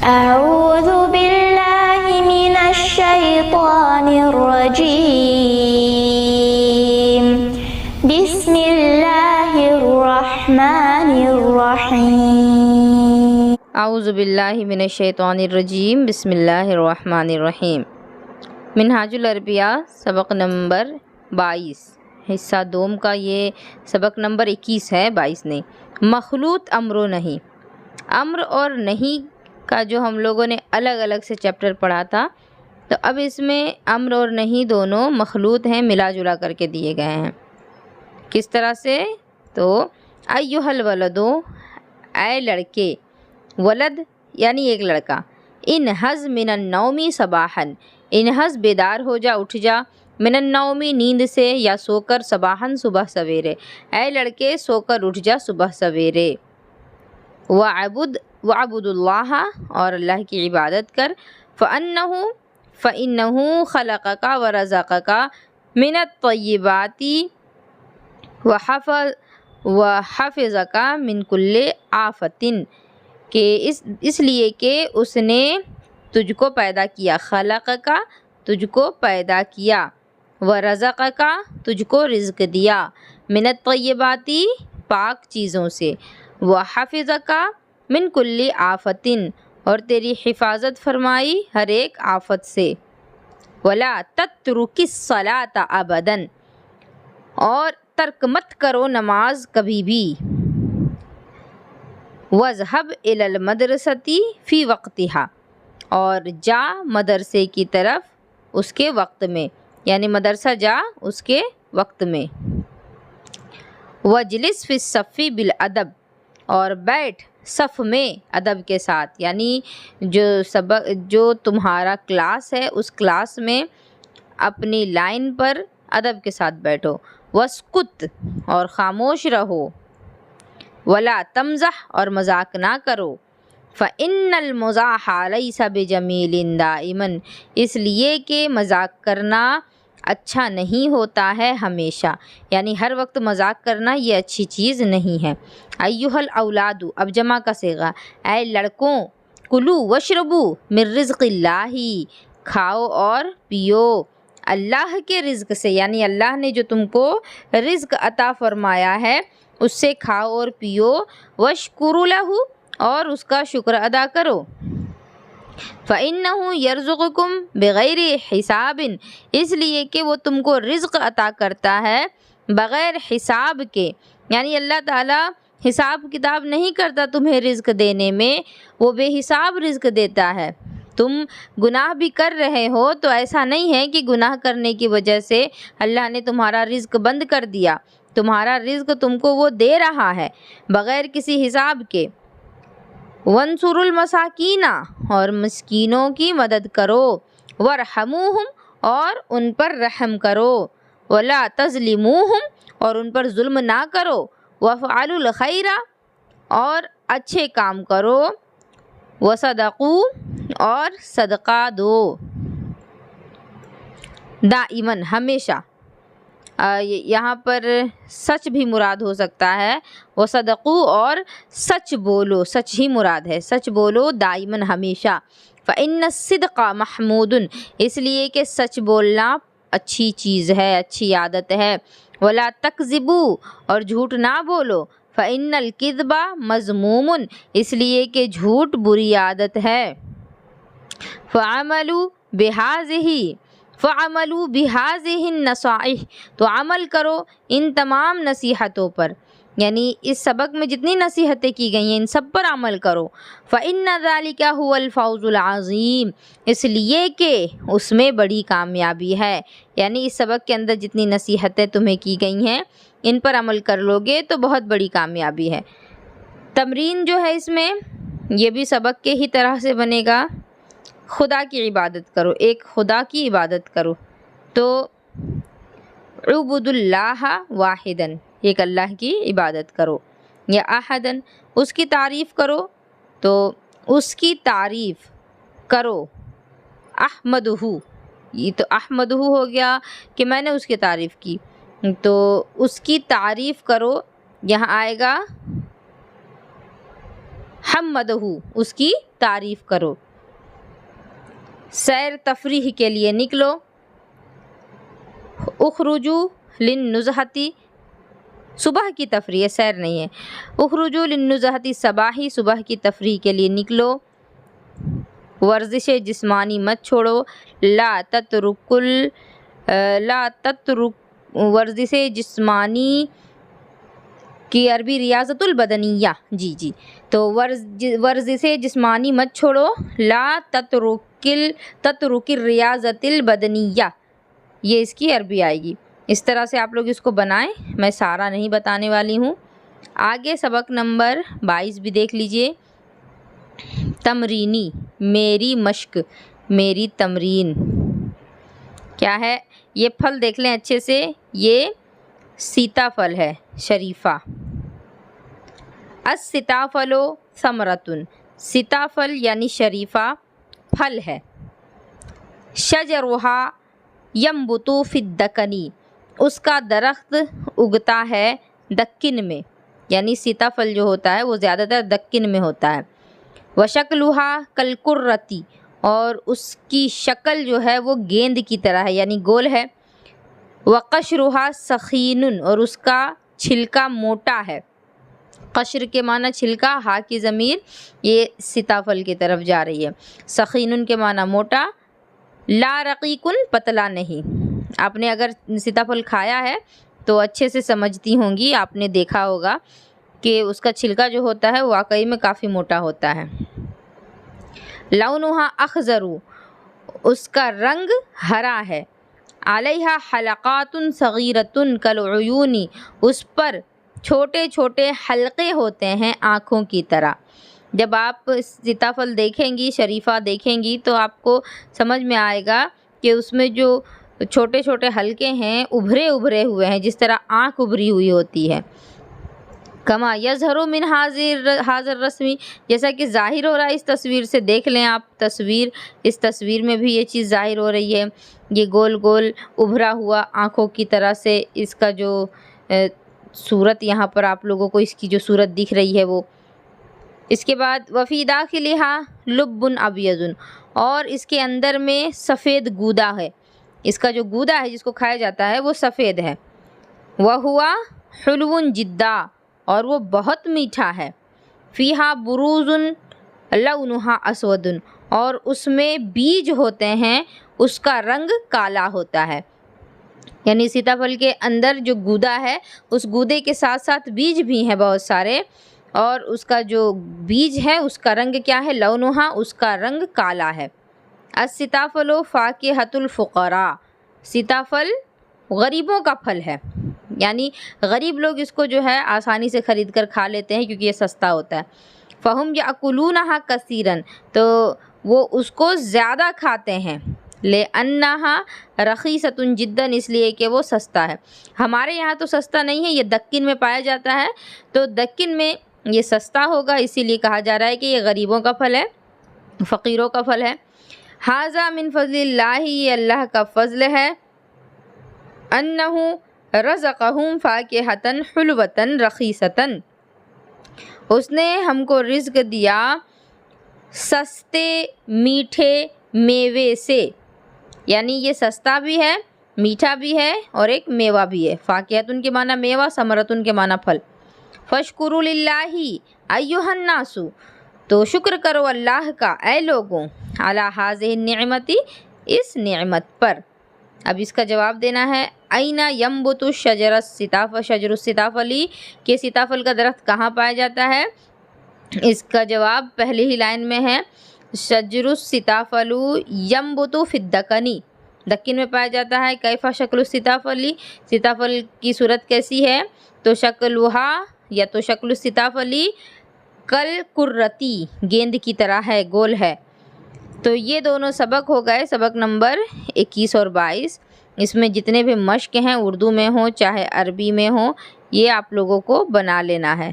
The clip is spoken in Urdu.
أعوذ بالله من الشيطان الرجيم بسم الله الرحمن الرحيم اعوذ باللہ من الشیطان الرجیم بسم اللہ الرحمن الرحیم۔ منہاج العربیہ سبق نمبر 22 حصہ دوم کا یہ سبق نمبر 21 ہے، 22 نہیں۔ مخلوط امر و نہیں، امر اور نہیں کا جو ہم لوگوں نے الگ الگ سے چیپٹر پڑھا تھا، تو اب اس میں امر اور نہیں دونوں مخلوط ہیں، ملا جلا کر کے دیے گئے ہیں۔ کس طرح سے؟ تو ایھا الولدو، اے لڑکے، ولد یعنی ایک لڑکا، انہض من النوم صباحا، انہض بیدار ہو جا، اٹھ جا، من النوم نیند سے یا سو کر، صباحا صبح سویرے، اے لڑکے سو کر اٹھ جا صبح سویرے۔ وعبد اللہ، اور اللہ کی عبادت کر، فإنہ خلقک ورزقک من الطیبات وحفظک من کل آفۃ، کہ اس لیے کہ اس نے تجھ کو پیدا کیا، خلق کا تجھ کو پیدا کیا، ورزق کا تجھ کو رزق دیا، من الطیبات پاک چیزوں سے، وحفظ کا من کل آفت اور تیری حفاظت فرمائی ہر ایک آفت سے، ولا تترک الصلاۃ ابدا، اور ترک مت کرو نماز کبھی بھی، وَاذْهَبْ إِلَى الْمَدْرَسَةِ فِي وَقْتِهَا، اور جا مدرسے کی طرف اس کے وقت میں، یعنی مدرسہ جا اس کے وقت میں، وَاجْلِسْ فِي الصَّفِّ بِالْأَدَبِ، اور بیٹھ صف میں ادب کے ساتھ، یعنی جو تمہارا کلاس ہے اس کلاس میں اپنی لائن پر ادب کے ساتھ بیٹھو، وَاسْكُتْ، اور خاموش رہو، ولا تمزح، اور مذاق نہ کرو، فإن المزاح ليس بجمیل دائما، اس لیے کہ مذاق کرنا اچھا نہیں ہوتا ہے ہمیشہ، یعنی ہر وقت مذاق کرنا یہ اچھی چیز نہیں ہے۔ ایھا الاولاد، اب جمع کا صیغہ، اے لڑکوں، کلو واشربو من رزق اللہ، کھاؤ اور پیو اللہ کے رزق سے، یعنی اللہ نے جو تم کو رزق عطا فرمایا ہے اس سے کھاؤ اور پیو، واشکروا لہ، اور اس کا شکر ادا کرو، فإنہ یرزقکم بغیر حساب، اس لیے کہ وہ تم کو رزق عطا کرتا ہے بغیر حساب کے، یعنی اللہ تعالیٰ حساب کتاب نہیں کرتا تمہیں رزق دینے میں، وہ بے حساب رزق دیتا ہے۔ تم گناہ بھی کر رہے ہو تو ایسا نہیں ہے کہ گناہ کرنے کی وجہ سے اللہ نے تمہارا رزق بند کر دیا، تمہارا رزق تم کو وہ دے رہا ہے بغیر کسی حساب کے۔ وانصروا المساکین، اور مسکینوں کی مدد کرو، وارحموہم، اور ان پر رحم کرو، ولا تظلموہم، اور ان پر ظلم نہ کرو، وافعلوا الخیر، اور اچھے کام کرو، وصدقوا، اور صدقہ دو، دائماً ہمیشہ، یہاں پر سچ بھی مراد ہو سکتا ہے، وصدقوا، اور سچ بولو، سچ ہی مراد ہے، سچ بولو دائماً ہمیشہ، فإن الصدق محمود، اس لیے کہ سچ بولنا اچھی چیز ہے، اچھی عادت ہے، ولا تکذبوا، اور جھوٹ نہ بولو، فإن الکذب مذموم، اس لیے کہ جھوٹ بری عادت ہے، فعملوا بہذہ النصائح، تو عمل کرو ان تمام نصیحتوں پر، یعنی اس سبق میں جتنی نصیحتیں کی گئی ہیں ان سب پر عمل کرو، فإن ذلک هو الفوز العظیم، اس لیے کہ اس میں بڑی کامیابی ہے، یعنی اس سبق کے اندر جتنی نصیحتیں تمہیں کی گئی ہیں ان پر عمل کر لو گے تو بہت بڑی کامیابی ہے۔ تمرین جو ہے اس میں یہ بھی سبق کے ہی طرح سے بنے گا، خدا کی عبادت کرو، ایک خدا کی عبادت کرو، تو عبد اللہ واحدن، ایک اللہ کی عبادت کرو، یا احدن، اس کی تعریف کرو، تو اس کی تعریف کرو، احمدہ، یہ تو احمدہ ہو گیا کہ میں نے اس کی تعریف کی، تو اس کی تعریف کرو، یہاں آئے گا حمدہ اس کی تعریف کرو، سیر تفریح کے لیے نکلو، اخرجوا للنزہتی صبح کی تفریح، سیر نہیں ہے، اخرجوا للنزہتی صباحی صبح کی تفریح کے لیے نکلو، ورزش جسمانی مت چھوڑو، لا تترک ورزش جسمانی کی عربی ریاضت البدنیہ، جی تو ورزش جسمانی مت چھوڑو، لا تترک الریاضت البدنیہ، یہ اس کی عربی آئے گی۔ اس طرح سے آپ لوگ اس کو بنائیں، میں سارا نہیں بتانے والی ہوں۔ آگے سبق نمبر 22 بھی دیکھ لیجئے، تمرینی، میری مشق، میری تمرین کیا ہے؟ یہ پھل دیکھ لیں اچھے سے، یہ سیتا پھل ہے شریفہ، السیتافل ثمرۃ، سیتا پھل یعنی شریفہ پھل ہے، شجرھا ینبت فی الدکن، اس کا درخت اگتا ہے دکن میں، یعنی سیتا پھل جو ہوتا ہے وہ زیادہ تر دکن میں ہوتا ہے، وشکلھا کالکرۃ، اور اس کی شکل جو ہے وہ گیند کی طرح ہے یعنی گول ہے، وقشرھا سخین، اور اس کا چھلکا موٹا ہے، قشر کے معنی چھلکا، ہا کی ضمیر یہ سیتا پھل کی طرف جا رہی ہے، سخین کے معنی موٹا، لا رقیق پتلا نہیں۔ آپ نے اگر سیتا پھل کھایا ہے تو اچھے سے سمجھتی ہوں گی، آپ نے دیکھا ہوگا کہ اس کا چھلکا جو ہوتا ہے واقعی میں کافی موٹا ہوتا ہے، لونھا اخضر، اس کا رنگ ہرا ہے، علیہا حلقات صغیرۃ کالعیون، اس پر چھوٹے چھوٹے حلقے ہوتے ہیں آنکھوں کی طرح۔ جب آپ سیتا پھل دیکھیں گی، شریفہ دیکھیں گی تو آپ کو سمجھ میں آئے گا کہ اس میں جو چھوٹے چھوٹے حلقے ہیں ابھرے ہوئے ہیں، جس طرح آنکھ ابھری ہوئی ہوتی ہے، کما یظہر من حاضر الرسم، جیسا کہ ظاہر ہو رہا ہے اس تصویر سے، دیکھ لیں آپ تصویر، اس تصویر میں بھی یہ چیز ظاہر ہو رہی ہے، یہ گول گول ابھرا ہوا آنکھوں کی طرح سے اس کا جو صورت یہاں پر آپ لوگوں کو اس کی جو صورت دکھ رہی ہے وہ۔ اس کے بعد وفی داخلھا لب ابیض، اور اس کے اندر میں سفید گودا ہے، اس کا جو گودا ہے جس کو کھایا جاتا ہے وہ سفید ہے، وہوا حلو جدا، اور وہ بہت میٹھا ہے، فیہا بروز لونھا اسود، اور اس میں بیج ہوتے ہیں، اس کا رنگ کالا ہوتا ہے، یعنی سیتا پھل کے اندر جو گودا ہے اس گودے کے ساتھ ساتھ بیج بھی ہیں بہت سارے، اور اس کا جو بیج ہے اس کا رنگ کیا ہے؟ لونھا، اس کا رنگ کالا ہے۔ السیتافل فاکہۃ الفقراء، سیتا پھل غریبوں کا پھل ہے، یعنی غریب لوگ اس کو جو ہے آسانی سے خرید کر کھا لیتے ہیں کیونکہ یہ سستا ہوتا ہے، فہم یاکلونھا کثیرا، تو وہ اس کو زیادہ کھاتے ہیں، لأنھا رخیصۃ جدا، اس لیے کہ وہ سستا ہے۔ ہمارے یہاں تو سستا نہیں ہے، یہ دکن میں پایا جاتا ہے، تو دکن میں یہ سستا ہوگا، اسی لیے کہا جا رہا ہے کہ یہ غریبوں کا پھل ہے، فقیروں کا پھل ہے۔ ھذا من فضل اللہ، یہ اللہ کا فضل ہے، انہ رزقہم فاکہۃ حلوۃ رخیصۃ، اس نے ہم کو رزق دیا سستے میٹھے میوے سے، یعنی یہ سستا بھی ہے، میٹھا بھی ہے، اور ایک میوہ بھی ہے، فاکہۃ کے معنی میوہ، ثمرۃ کے معنی پھل۔ فاشکروا للہ ایھا الناس، تو شکر کرو اللہ کا اے لوگوں، علی ھذہ النعمت، اس نعمت پر۔ اب اس کا جواب دینا ہے، این ینبت شجر السیتافل، کہ سیتا پھل کا درخت کہاں پایا جاتا ہے؟ اس کا جواب پہلی ہی لائن میں ہے، شجر السیتافل ینبت فی الدکن، دکن میں پایا جاتا ہے۔ کیفا شکل السیتافل، سیتا پھل کی صورت کیسی ہے؟ تو شکلھا، یا تو شکل السیتافل کالکرۃ، گیند کی طرح ہے، گول ہے۔ تو یہ دونوں سبق ہو گئے، سبق نمبر 21 اور 22۔ اس میں جتنے بھی مشق ہیں اردو میں ہوں چاہے عربی میں ہوں، یہ آپ لوگوں کو بنا لینا ہے۔